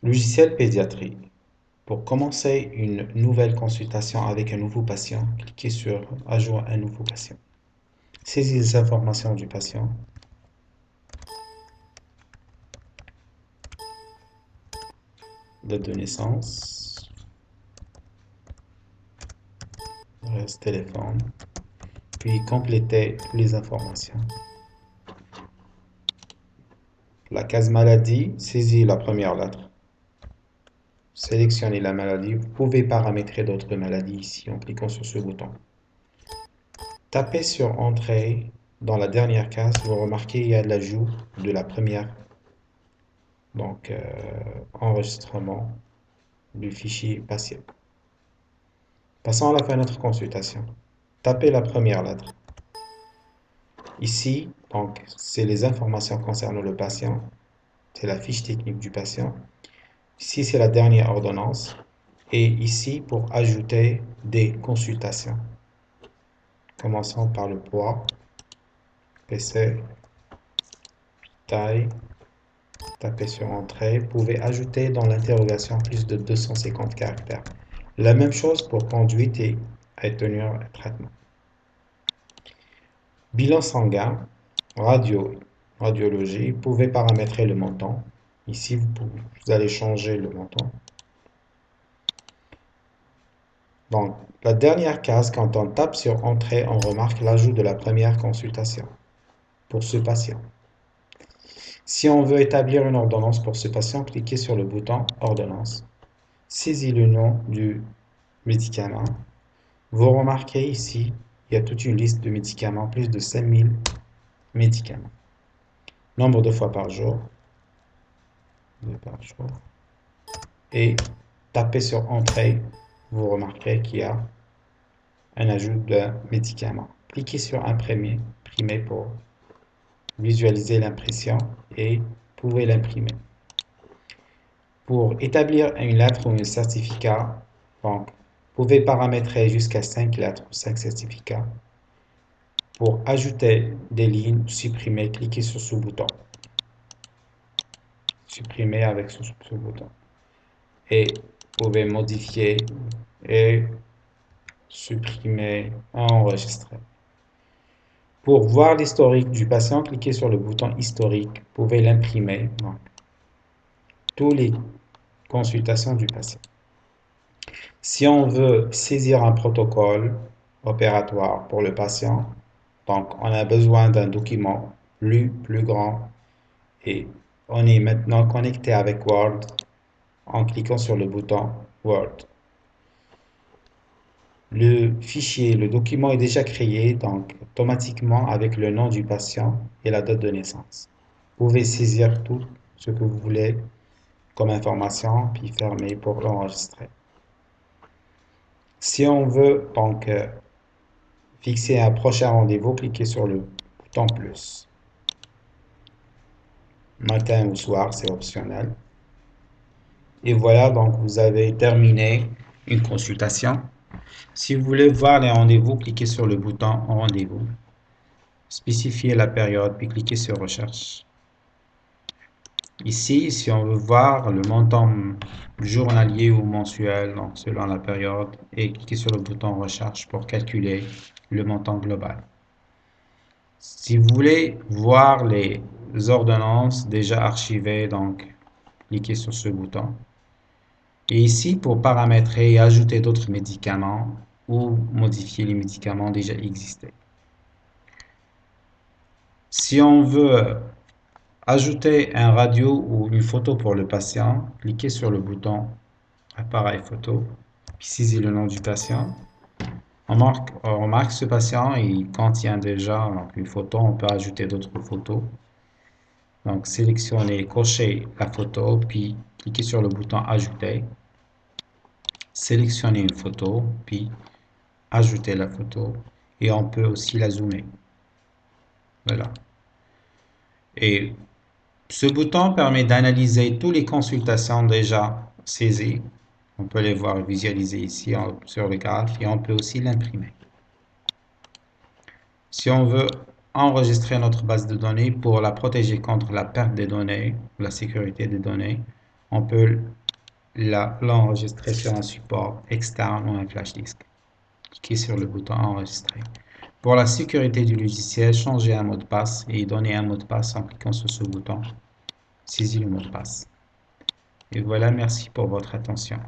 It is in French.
Logiciel pédiatrie. Pour commencer une nouvelle consultation avec un nouveau patient, cliquez sur Ajout un nouveau patient. Saisis les informations du patient. Date de naissance, adresse téléphone, puis complétez toutes les informations. La case maladie, saisis la première lettre. Sélectionnez la maladie. Vous pouvez paramétrer d'autres maladies ici en cliquant sur ce bouton. Tapez sur Entrée. Dans la dernière case, vous remarquez qu'il y a l'ajout de la première, donc enregistrement du fichier patient. Passons à la fenêtre consultation. Tapez la première lettre. Ici, donc, c'est les informations concernant le patient. C'est la fiche technique du patient. Ici, c'est la dernière ordonnance. Et ici, pour ajouter des consultations. Commençons par le poids, PC, taille, tapez sur Entrée. Vous pouvez ajouter dans l'interrogation plus de 250 caractères. La même chose pour conduite et tenue et traitement. Bilan sanguin, radiologie, vous pouvez paramétrer le montant. Ici, vous allez changer le montant. Donc, la dernière case, quand on tape sur Entrée, on remarque l'ajout de la première consultation pour ce patient. Si on veut établir une ordonnance pour ce patient, cliquez sur le bouton Ordonnance. Saisis le nom du médicament. Vous remarquez ici, il y a toute une liste de médicaments, plus de 5000 médicaments. Nombre de fois par jour. 2 par jour. Et tapez sur Entrée, vous remarquerez qu'il y a un ajout de médicament. Cliquez sur Imprimer pour visualiser l'impression et vous pouvez l'imprimer. Pour établir une lettre ou un certificat, donc, vous pouvez paramétrer jusqu'à 5 lettres ou 5 certificats. Pour ajouter des lignes ou supprimer, cliquez sur ce bouton. Supprimer avec ce bouton. Et vous pouvez modifier et supprimer, enregistrer. Pour voir l'historique du patient, cliquez sur le bouton historique. Vous pouvez l'imprimer. Toutes les consultations du patient. Si on veut saisir un protocole opératoire pour le patient, donc on a besoin d'un document plus grand et on est maintenant connecté avec Word en cliquant sur le bouton Word. Le fichier, le document est déjà créé donc automatiquement avec le nom du patient et la date de naissance. Vous pouvez saisir tout ce que vous voulez comme information puis fermer pour l'enregistrer. Si on veut donc fixer un prochain rendez-vous, cliquez sur le bouton plus. Matin ou soir, c'est optionnel. Et voilà, donc vous avez terminé une consultation. Si vous voulez voir les rendez-vous, cliquez sur le bouton rendez-vous. Spécifiez la période, puis cliquez sur recherche. Ici, si on veut voir le montant journalier ou mensuel, donc selon la période, et cliquez sur le bouton recherche pour calculer le montant global. Si vous voulez voir les ordonnances déjà archivées, donc cliquez sur ce bouton. Et ici, pour paramétrer et ajouter d'autres médicaments ou modifier les médicaments déjà existants. Si on veut ajouter un radio ou une photo pour le patient, cliquez sur le bouton appareil photo, puis saisissez le nom du patient. On remarque ce patient, il contient déjà une photo, on peut ajouter d'autres photos. Donc sélectionnez, cochez la photo, puis cliquez sur le bouton ajouter. Sélectionnez une photo, puis ajoutez la photo et on peut aussi la zoomer. Voilà. Et ce bouton permet d'analyser toutes les consultations déjà saisies. On peut les voir visualiser ici sur le graphe et on peut aussi l'imprimer. Si on veut enregistrer notre base de données pour la protéger contre la perte des données, la sécurité des données, on peut l'enregistrer sur un support externe ou un flash disk. Cliquez sur le bouton enregistrer. Pour la sécurité du logiciel, changez un mot de passe et donnez un mot de passe en cliquant sur ce bouton. Saisis le mot de passe. Et voilà, merci pour votre attention.